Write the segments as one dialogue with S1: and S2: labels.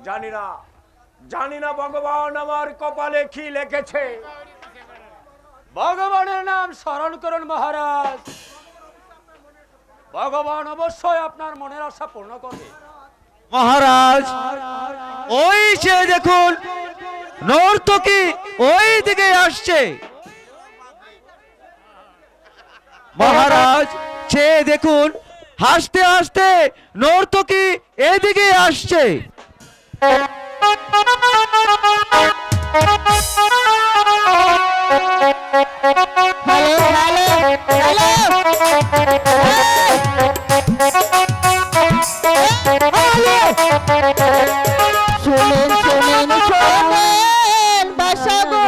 S1: জানি না ভগবান আমার কপালে কি লিখেছে।
S2: ভগবানের নাম স্মরণ করুন মহারাজ, ভগবান অবশ্যই আপনার মনের আশা পূর্ণ করবে।
S3: মহারাজ ওই যে দেখুন নর্তকী ওই দিকে আসছে। মহারাজ সে দেখুন হাসতে হাসতে নর্তকী এদিকে আসছে।
S4: শুনেন শুনেন শোনেন বাসা গো,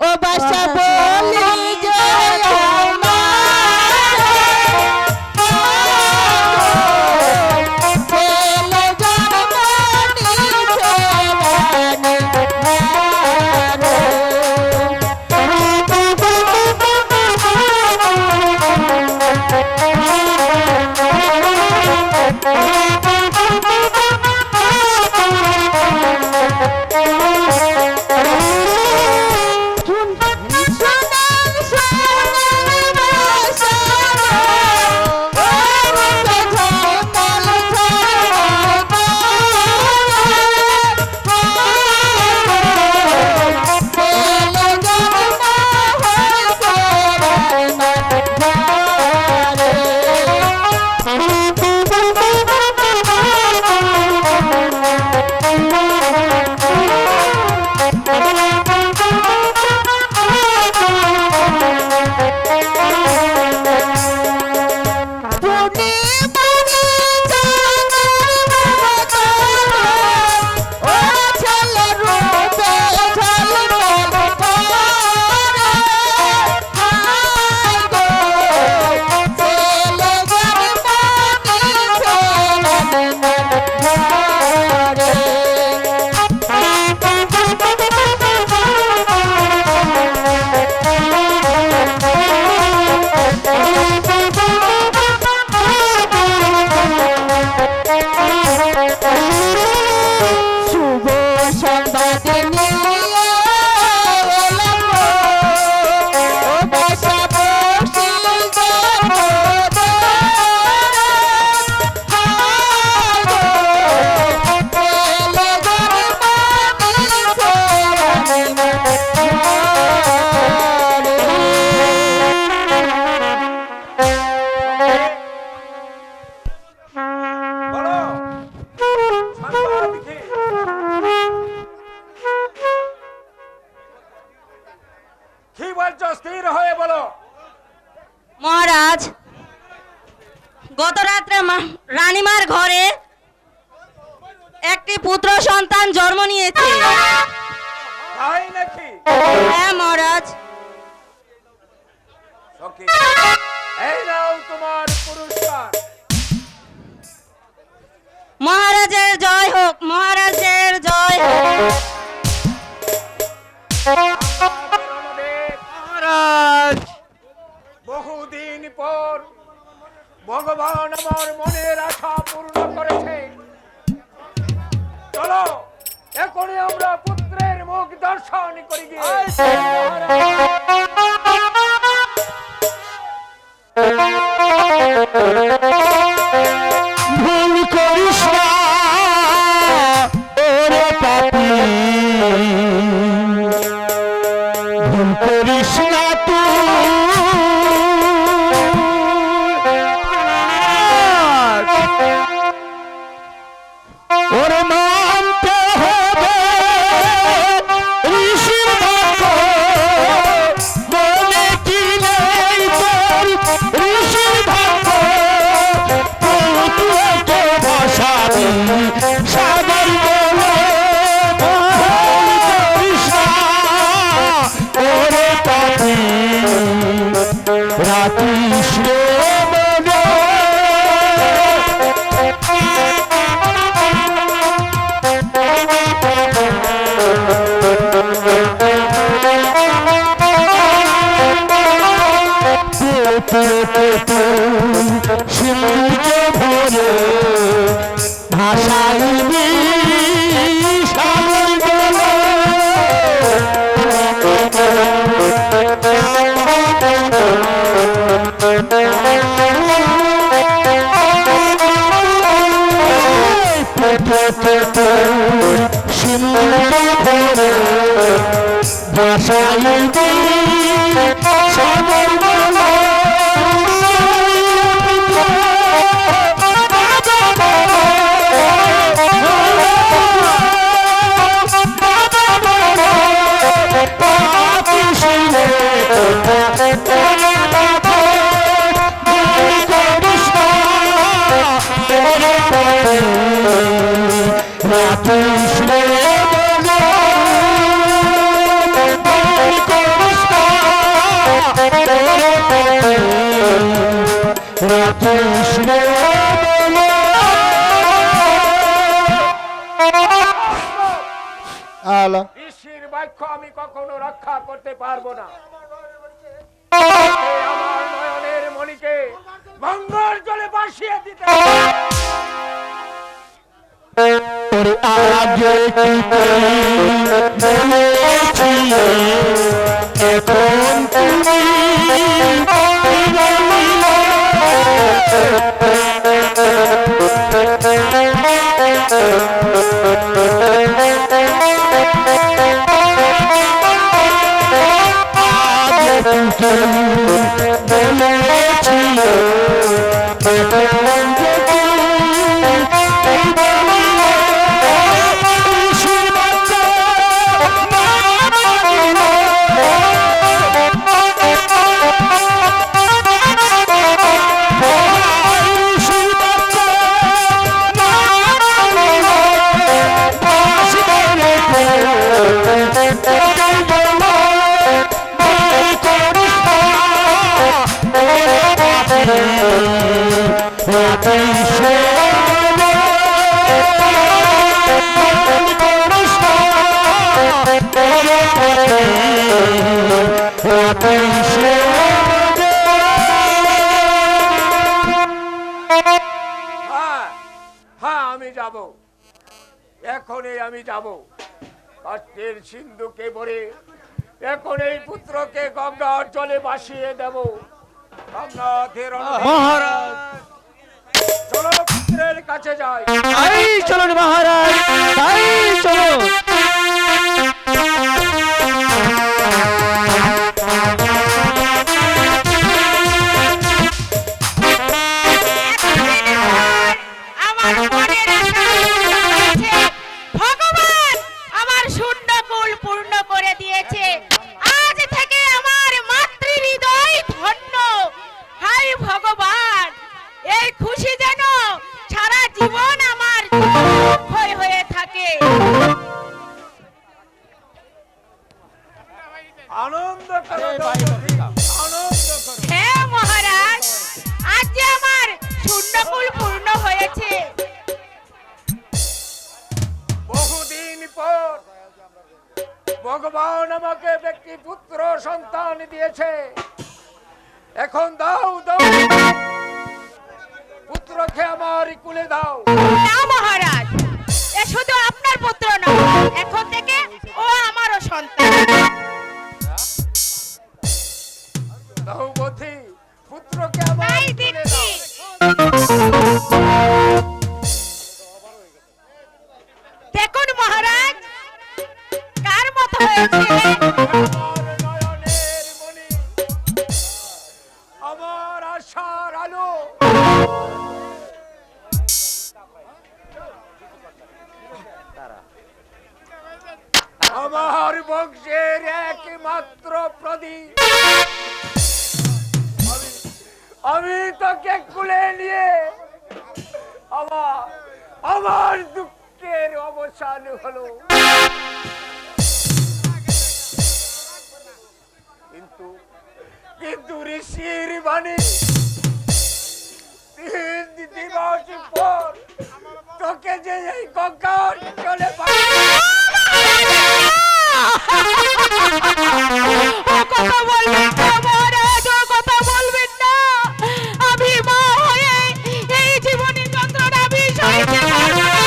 S4: ও বাসা বলি যে
S5: মহারাজ, গত রাত্রে রানীমার ঘরে একটি পুত্র সন্তান জন্ম নিয়েছে।
S1: তাই নাকি?
S5: হ্যাঁ মহারাজ।
S1: এই নাও তোমার পুরস্কার।
S5: মহারাজের জয় হোক, মহারাজের জয় হোক।
S3: মহারাজ
S1: বহুদিন পর ভগবান আমার মনের আশা পূর্ণ করেছে। চলো এখনই আমরা পুত্রের মুখ দর্শন করি গিয়ে।
S3: ভুল করিস না ওরে পাপী, ভুল করিস না ওরে মানতে হবে ঋষির বাক্য, মনে কি নেই তোর ঋষির বাক্য, তুই ভাষাবি সাগর বলে করিস না ওরে পাপি, রাতিস রে মনে সিন্ধুকে ভরে ভাষাইনি সাগর বলো ভাষায় সাগর বলো আলা
S1: ঋষির বাক্য আমি কখনো রক্ষা করতে পারবো না। আমার নয়নের মণিকে গঙ্গার জলে ভাসিয়ে দিতে হবে।
S3: ওরে আগে কি বলেছিলে এখন তুমি
S1: হ্যাঁ আমি যাব, এখনই আমি যাব। কাষ্টের সিন্ধুকে ভরে এখন এই পুত্রকে গঙ্গার জলে ভাসিয়ে দেব। গঙ্গাধর
S3: মহারাজ
S1: চলো পুত্রের কাছে যাই।
S3: তাই চলুন মহারাজ, তাই চলুন।
S4: আমার মনের আশা পূর্ণ হয়েছে। ভগবান আমার শূন্য কুল পূর্ণ করে দিয়েছে। আজ থেকে আমার মাতৃ হৃদয় ধন্য। হাই ভগবান, এই খুশি যেন সারা জীবন আমার অক্ষয় হয়ে থাকে।
S1: আনন্দ করো দ্রৌপদী, আনন্দ করো।
S4: হ্যাঁ মহারাজ, আজ যে আমার শূন্য কুল পূর্ণ হয়েছে।
S1: বহুদিন পর ভগবান আমাকে ব্যক্তি পুত্র সন্তান দিয়েছে। এখন দাও দাও, পুত্রকে আমার কুলে দাও।
S4: না মহারাজ, এ শুধু আপনার পুত্র না, এখন থেকে ও আমারও সন্তান।
S1: দ্রৌপদী, পুত্রকে আমার
S4: তাই
S1: কুলে
S4: দিচ্ছি।
S1: দাও।
S4: দেখুন মহারাজ, কার মতো হয়েছে।
S1: আমার নয়নের মণি, আমার আশার আলো, আমার বংশের একমাত্র প্রদীপ। আমি তোকে কুলে নিয়ে আমার দুঃখের অবসান হলো। কিন্তু ঋষির বাণী, 3 দিবস পর তোকে যে এই গঙ্গার জলে
S4: কথা বলবেন না মহারাজ, ও কথা বলবেন না। আমি মা হয়ে এই জীবনের যন্ত্রণা আমি সইতে পারবো না।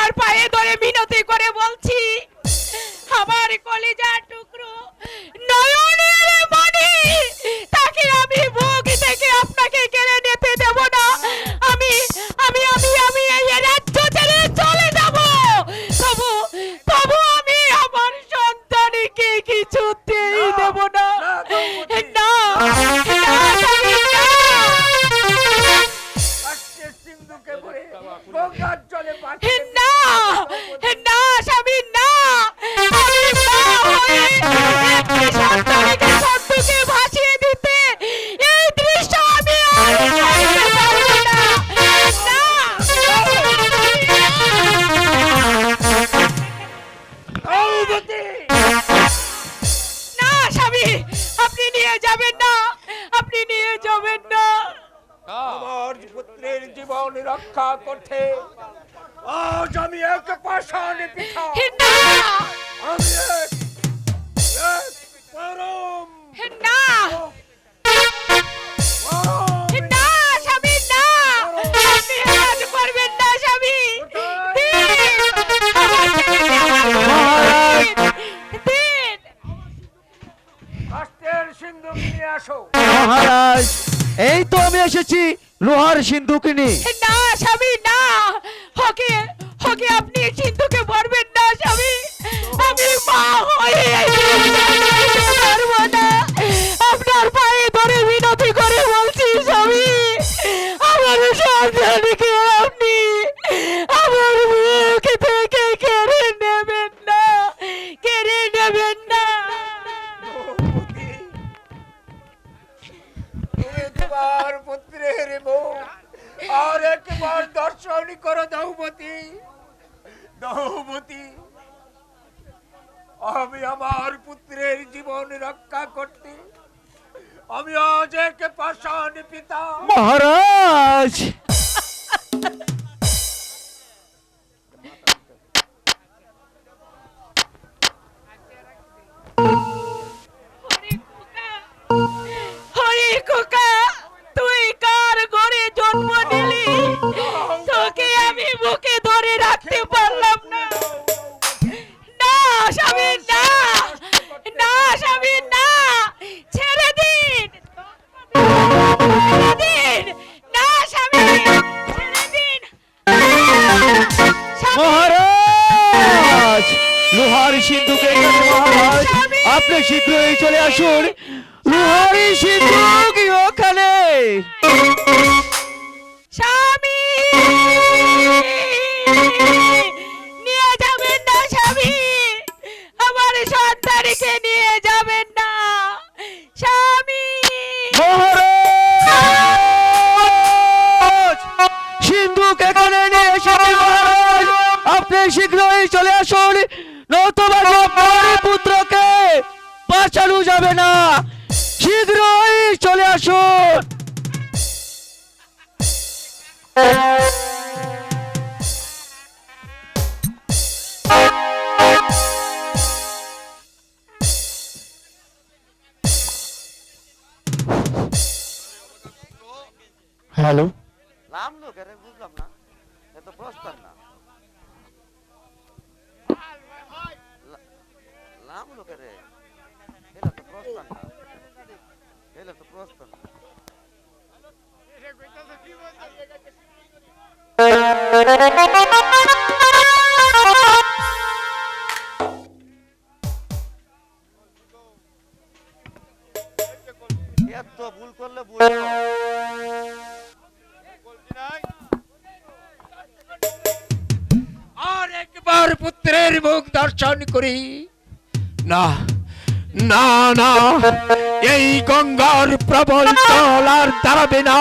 S4: আপনার পায়ে ধরে মিনতি করে বলছি, আমার কলিজার টুকরো নয়নের মণি, তাকে আমি বুক থেকে আপনাকে কেড়ে নিতে দেব না। আমি আমি আমি আমি এই রাজ্য ছেড়ে চলে যাব। তবু তবু আমি আমার সন্তানকে কিছুতেই দেব না। না, না, স্বামী, না।
S1: আজকে সিন্ধুকে ভরে গঙ্গার জলে পাঠিয়ে দিন।
S4: না, না, স্বামী, না। আমি মা হয়ে একটি সন্তানকে সন্তুকে ভাসিয়ে দিতে এই দৃশ্য আমি আর সইতে পারবো না। না।
S1: দ্রৌপদী!
S4: না, স্বামী, আপনি নিয়ে যাবেন না, আপনি নিয়ে যাবেন না।
S1: আমার পুত্রের জীবন রক্ষা করতে আজ আমি এক পাষাণ পিতা,
S4: না,
S1: আমি এক পরম
S4: না, না, স্বামী, না। আপনি আজ করবেন না, স্বামী। দিন, আমার ছেলেকে আমার
S3: মহারাজ!
S4: দিন।
S1: কাষ্টের সিন্ধুক নিয়ে আসো।
S3: মহারাজ, এই তো আমি এসেছি লোহার সিন্ধুক নিয়ে।
S4: না, স্বামী, না। হকে হকে আপনি সিন্ধুকে ভরবেন না, স্বামী। আমি মা হয়ে পারবো না। আপনার পায়ে ধরে মিনতি করে বলছি, স্বামী, আমার সন্তানকে আপনি আমার মুখ থেকে কেড়ে নেবেন না, কেড়ে নেবেন না।
S1: দ্রৌপদী, তুমি তোমার পুত্রের মুখ আর একবার দর্শন করো। দ্রৌপদী, দ্রৌপদী, আমি আমার পুত্রের জীবন রক্ষা করতে আমি আজ এক পাষাণ পিতা।
S3: মহারাজ!
S4: হরি খোকা, তুই কার ঘরে জন্ম নিলি? তোকে আমি বুকে ধরে রাখতে পারলাম না। না, স্বামী, না, না, স্বামী, না। ছেড়ে দিন, ছেড়ে দিন। না, স্বামী, ছেড়ে দিন। স্বামী,
S3: মহারাজ! লোহার সিন্ধুক এখানে মহারাজ, আপনি শীঘ্রই চলে আসুন। লোহার সিন্ধুক ওখানে।
S4: স্বামী, নিয়ে যাবেন না, স্বামী। আমার সন্তানকে নিয়ে যাবেন না, স্বামী।
S3: মহারাজ! সিন্ধুক এখানে নিয়ে এসেছি মহারাজ, আপনি শীঘ্রই চলে আসুন, নতুবা আপনার পুত্রকে বাঁচানো যাবে না। শীঘ্রই চলে আসুন। হ্যালো,
S6: নাম লোকের বুঝলাম না, এ তো প্রস্তাব না। নাম লোকের এলা তো প্রস্তাব না, এলা তো প্রস্তাব না। এত ভুল করলে ভুল
S1: আর একবার পুত্রের মুখ দর্শন করি। না, না, না, এই গঙ্গার প্রবল চল আর দাঁড়াবে না।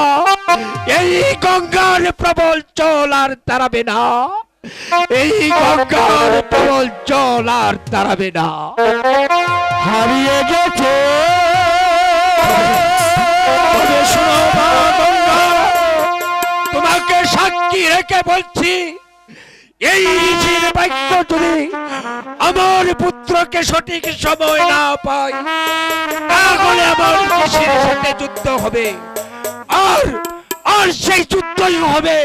S1: এই গঙ্গার প্রবল চল আর দাঁড়াবে না। এই গঙ্গার প্রবল চল আর দাঁড়াবে না।
S3: হারিয়ে গেছে।
S1: তবে শোনো মা গঙ্গা, তোমাকে সাক্ষী রেখে বলছি, এই ঋষির বাক্য যদি আমার পুত্রকে সঠিক সময় না পাই, তাহলে আমার ঋষির সাথে যুদ্ধ হবে। আর আর সেই যুদ্ধই হবে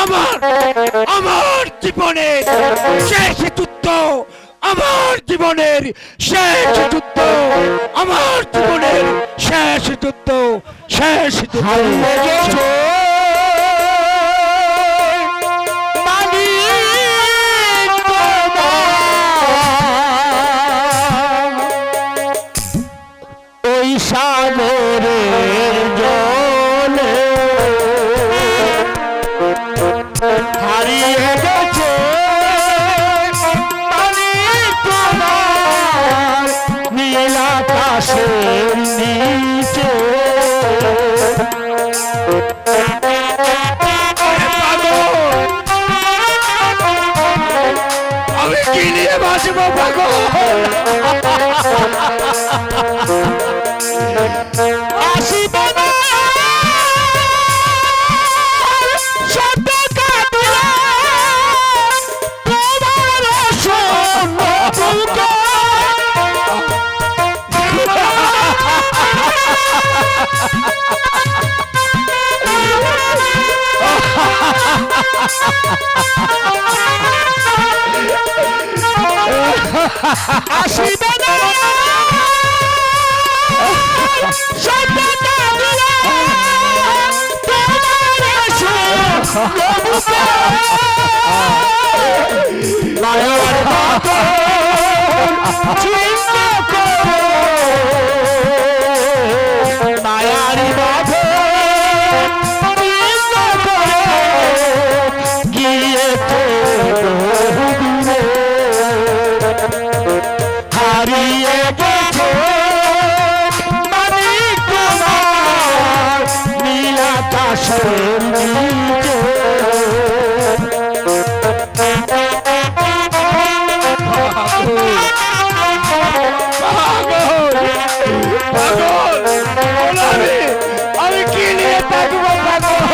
S1: আমার আমার জীবনের শেষ যুদ্ধ, আমার জীবনের শেষ যুদ্ধ, আমার জীবনের শেষ যুদ্ধ, শেষ যুদ্ধ।
S3: ওই সাগরের জলে হারিয়ে গেছে তোমার নীল আকাশের নিচে।
S1: আমি কি নিয়ে বাঁচবো পাগল?
S3: আসিবে না শব্দ কাঁদিয়া তোমার সম্মুখে। আসিবে না শব্দ কাঁদিয়া তোমার সম্মুখে। মায়ার বাঁধন ছিন্ন করো, মায়ার বাঁধন ছিন্ন করো, গিয়েছে বহুদূরে, হারিয়ে গেছে মানিক তোমার নীল আকাশের নিচে।
S1: আমি কি নিয়ে থাকবো পাগল?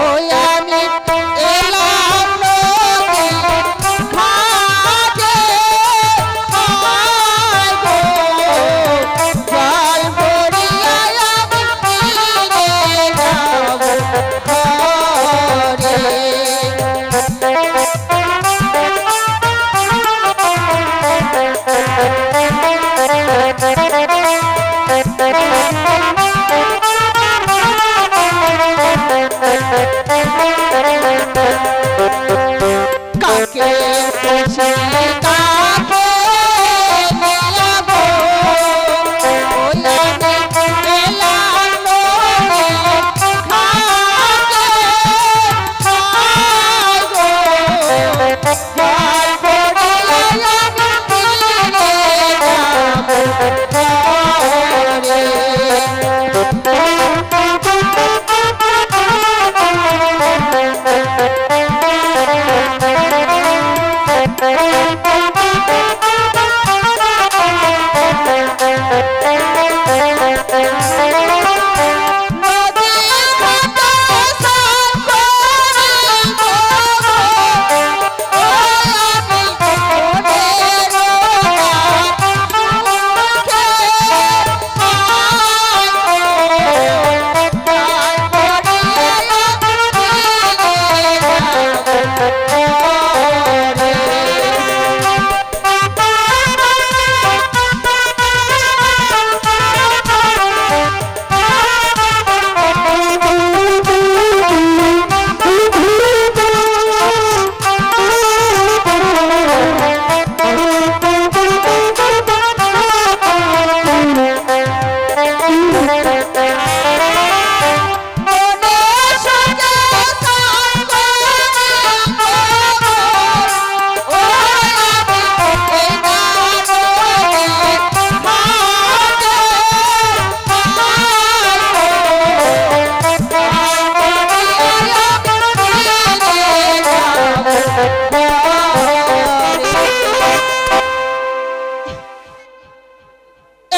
S5: ওই আমি এলাম নদীর ঘাটে, আয় গো, জল ভরিয়া আমি ফিরে যাব ঘরে। কাকে খুশি কাকে নিয়াবো, ওই আমি এলাম নদীর ঘাটে, আয় গো, জল ভরিয়া আমি ফিরে যাব ঘরে।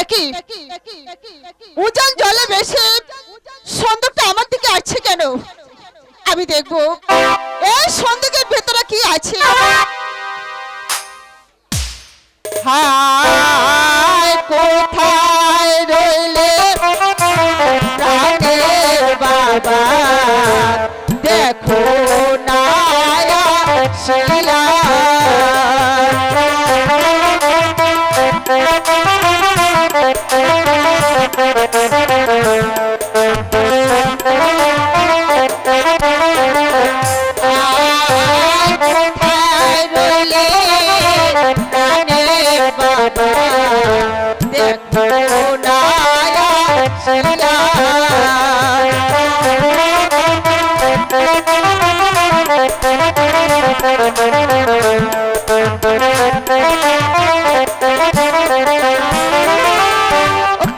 S7: একই উজান জলে বেশি সন্দুকটা আমার দিকে আসছে কেন? আমি দেখবো এই সন্দুকের ভেতরে কি আছে। হায় কোথায় রইলে প্রাণের বাবা, দেখো না আসিয়া। কোথায় রইলে প্রাণের বাবা, দেখো না আসিয়া।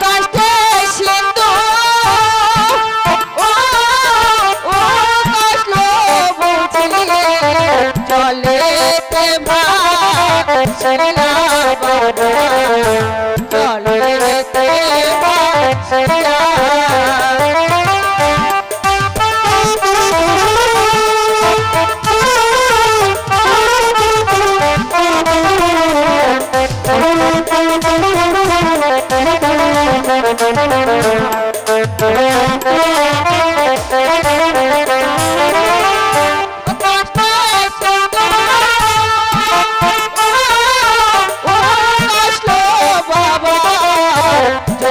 S7: কষ্টে সিন্ধু ও কষ্ট বুঝিয়ে জলেতে ভাসিয়া বাবা, জলেতে ভাসিয়া।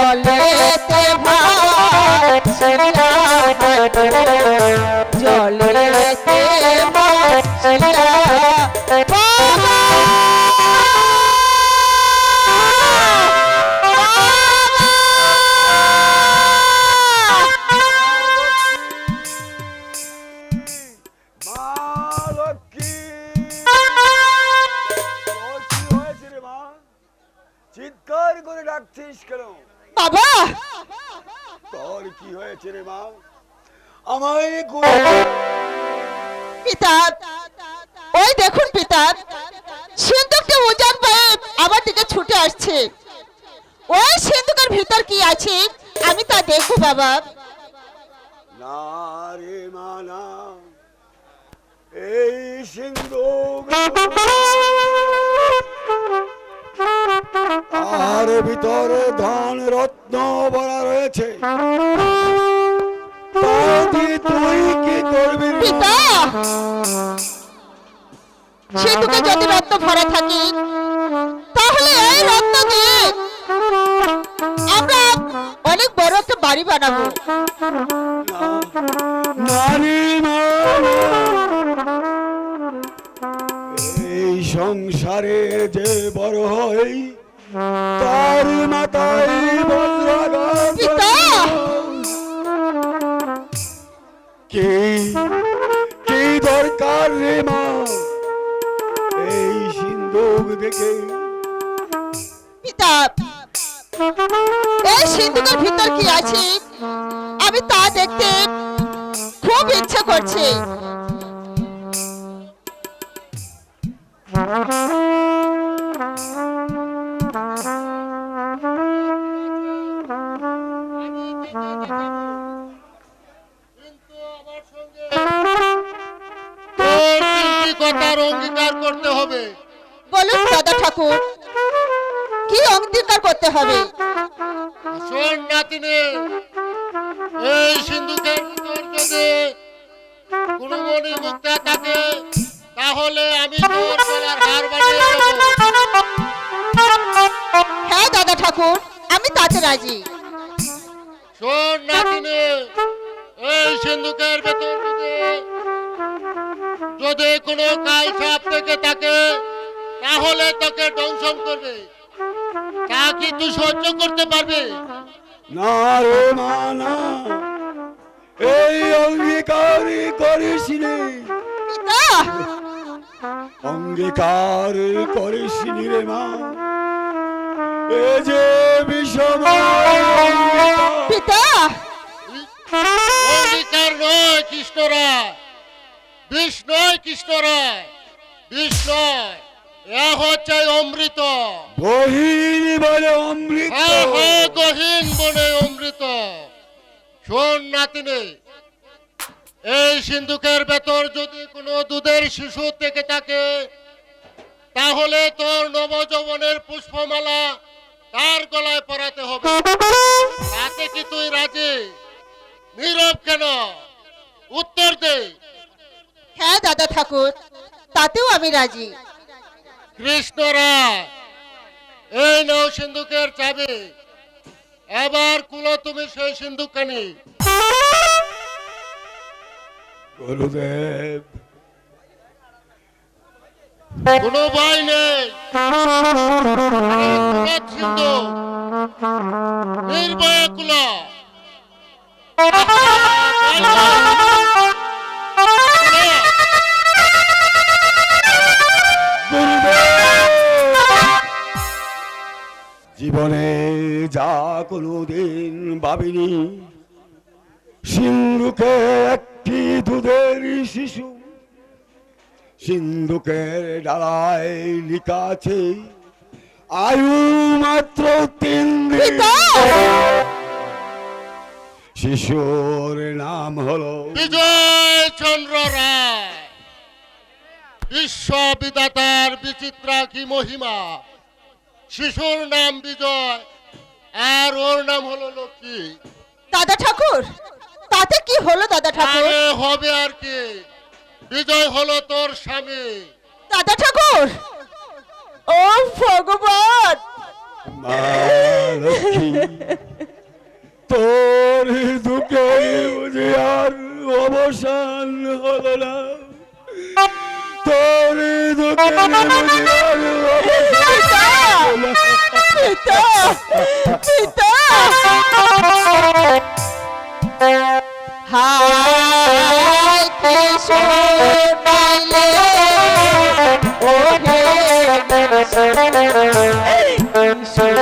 S7: জলেতে ভাসিয়া জলেতে ভাসিয়া বাবা।
S2: মা লক্ষ্মী, তোর কি হয়েছে রে মা? চিৎকার করে ডাকছিস কেন?
S7: বাবা
S2: তোর কি হয়েছে রে মা? আমায় গুলো।
S7: পিতা, ওই দেখুন পিতা, সিন্ধুকটা উজান পেয়ে আমার দিকে ছুটে আসছে। ওই সিন্ধুকের ভিতর কি আছে আমি তা দেখবো বাবা।
S2: না রে মা না, এই সিন্ধুক তার ভিতরে ধন রত্ন ভরা রয়েছে। তা দিয়ে তুই কি করবি রে মা?
S7: পিতা, সিন্ধুকে যদি রত্ন ভরা থাকে তাহলে এই রত্ন দিয়ে আমরা অনেক বড় একটা বাড়ি বানাবো।
S2: না রে মা, এই সংসারে যে বড় হয় তার মাথায় বজ্রাঘাত।
S7: পিতা!
S2: কি কি দরকার রে মা এই সিন্ধুক দেখে?
S7: পিতা, এই সিন্ধুকের ভিতর কি আছে আমি তা দেখতে খুব ইচ্ছে করছে।
S1: কথার অঙ্গীকার করতে হবে।
S7: বলুন দাদা ঠাকুর, কি অঙ্গীকার করতে হবে?
S1: শোন নাতিনে, এই সিন্ধুকের ভিতর যদি কোনো মণি মুক্তা থাকে তাহলে আমি তোর গলার হার বানিয়ে দেবো।
S7: হ্যাঁ দাদা ঠাকুর, আমি তাতে রাজি।
S1: শোন নাতিনে, এই সিন্ধুকের ভেতর যদি কোনো কাল সাপ থেকে থাকে তাহলে তোকে দংশন করবে। তা কি তুই সহ্য করতে পারবে?
S2: না রে মা না, এই অঙ্গীকারই করিস নি।
S7: পিতা!
S2: অঙ্গীকার করিস নি রে মা, এ যে বিষম অঙ্গীকার।
S7: পিতা!
S1: অঙ্গীকার নয় কৃষ্ণরায়, বিষ নয় কৃষ্ণরায়, বিষ নয়।
S8: এ হচ্ছে অমৃত।
S2: গহীন বলে অমৃত।
S8: হ্যাঁ হ্যাঁ, গহীন বনে অমৃত। শোন নাতিনে, এই সিন্ধুকের ভেতর যদি কোনো দুধের শিশু থেকে থাকে, তাহলে তোর নবযৌবনের পুষ্পমালা তার গলায় পরাতে হবে। তাতে কি তুই রাজি? নীরব কেন? উত্তর দে।
S7: হ্যাঁ দাদা ঠাকুর, তাতেও আমি রাজি।
S8: কৃষ্ণরা, এই নাও সিন্ধুকের চাবি। এবার কুলো তুমি সেই সিন্ধুকখানি।
S2: গুরুদেব,
S8: কোনো ভয় নেই। সিন্ধুক নির্ভয়ে কুলো।
S2: জীবনে যা কোনোদিন ভাবিনি, সিন্ধুকে একটি দুধের শিশু। সিন্ধুকের ডালায় লেখা আছে আয়ু মাত্র 3 দিন। শিশুর নাম হলো
S8: বিজয় চন্দ্র রায়। বিশ্ববিধাতার বিচিত্রা কি মহিমা। শিশুর নাম বিজয়, আর ওর নাম হলো লক্ষ্মী।
S7: দাদা ঠাকুর, তাতে কি হলো দাদা ঠাকুর?
S8: আরে হবে আর কি, বিজয় হলো তোর স্বামী।
S7: দাদা ঠাকুর, ও ভগবান,
S2: মা লক্ষ্মী, তোর দুঃখে বুঝি আর অবসান হলো না। তোর দুঃখে বুঝি আর অবসান হলো না।
S7: পিতা, পিতা, হায় কিশোর পাইলে ও হে কিশোর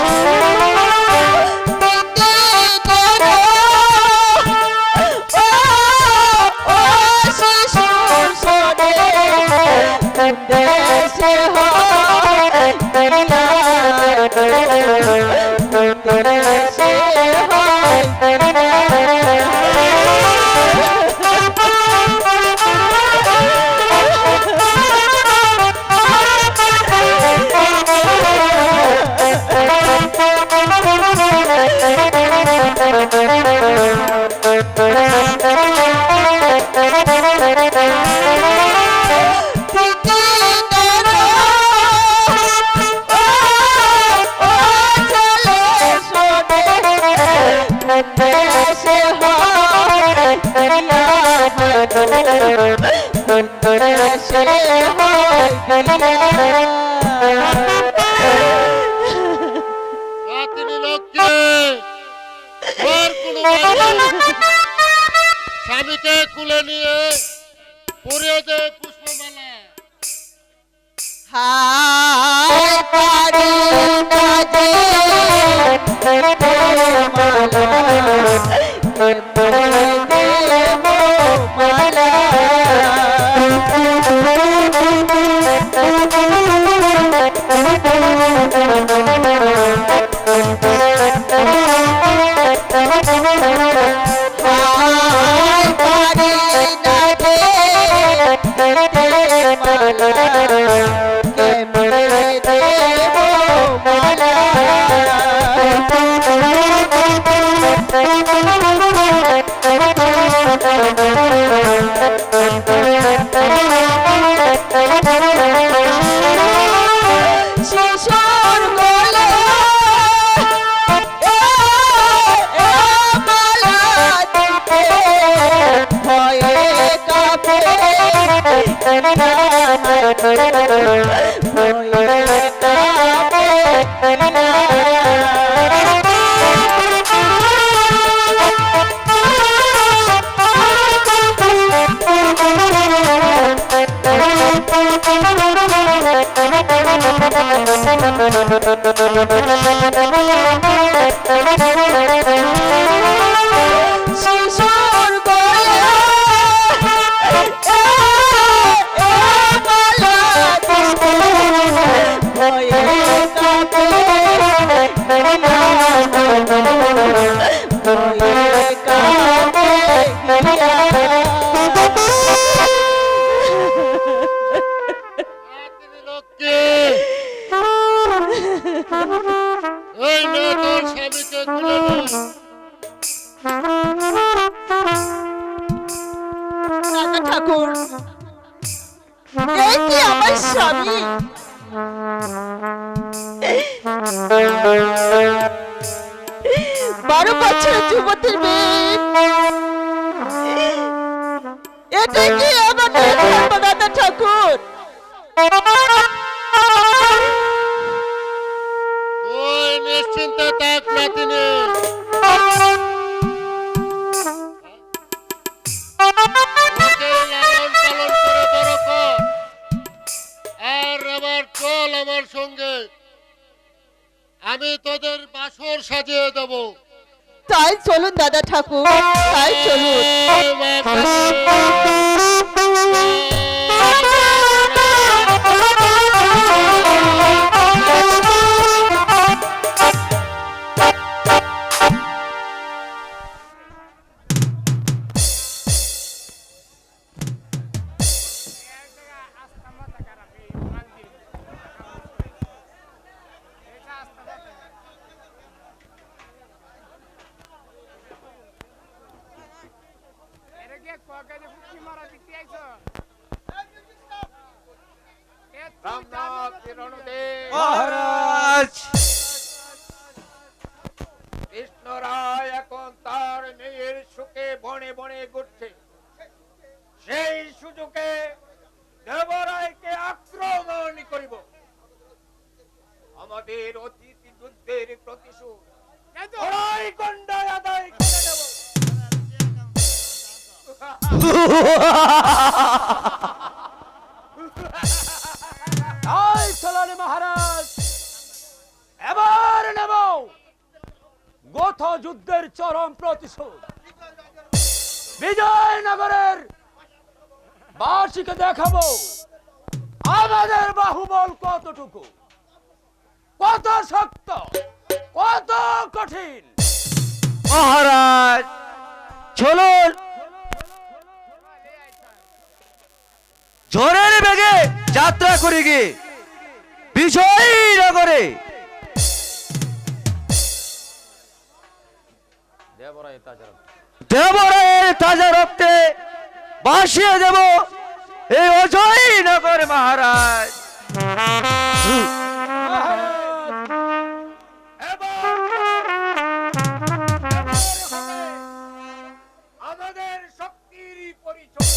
S7: Oh সে হয়
S8: নাতিনি লক্ষ্মী, তোমার কোনো ভয় নেই। স্বামীকে কুলে নিয়ে পরিয়ে দে পুষ্পমালা।
S7: হায় পারি না যে মালা হায় পারি না যে কেমনে দেব মালা শিশুর গলে মালা দিতে ভয়ে কাঁপে ভয়ে কাঁপে শিশুর গলে মালা দিতে ভয়ে কাঁপে ভয়ে কাঁপে
S8: নাতিনি লক্ষ্মী, এই নে তোর স্বামীকে কুলে নে।
S7: রাজা ঠাকুর, এই কি আমার স্বামী? 12 বছরের যুবতীর মেয়ে, এটা কি আমার রাজা ঠাকুর?
S8: তুই নিশ্চিন্তে থাক নাতিনি। ওকে লালন পালন করে বড় কর। আর এবার চল আমার সঙ্গে, আমি তোদের বাসর সাজিয়ে দেব।
S7: তাই চলুন দাদা ঠাকুর, তাই চলুন।
S1: মহারাজ, কৃষ্ণ রায় এখন তার মেয়ের সুখে বনে বনে ঘুরছে। সেই সুযোগে দেবরায়কে আক্রমণ করিব। আমাদের অতীত যুদ্ধের প্রতিশোধ লড়াই গন্ডায় আদায় করে দেব।
S2: মহারাজ, এবার নেব গোথ যুদ্ধের চরম প্রতিশোধ। বিজয়নগরের বাসীকে দেখাবো আমাদের বাহুবল কতটুকু, কত শক্ত, কত কঠিন।
S3: মহারাজ চলুন ঝড়ের বেগে যাত্রা করি গে বিজয়নগরে। দেবরায়ের তাজা রক্তে বাসিয়ে দেব এই অজয়নগর মহারাজ।
S1: আমাদের শক্তির পরিচয়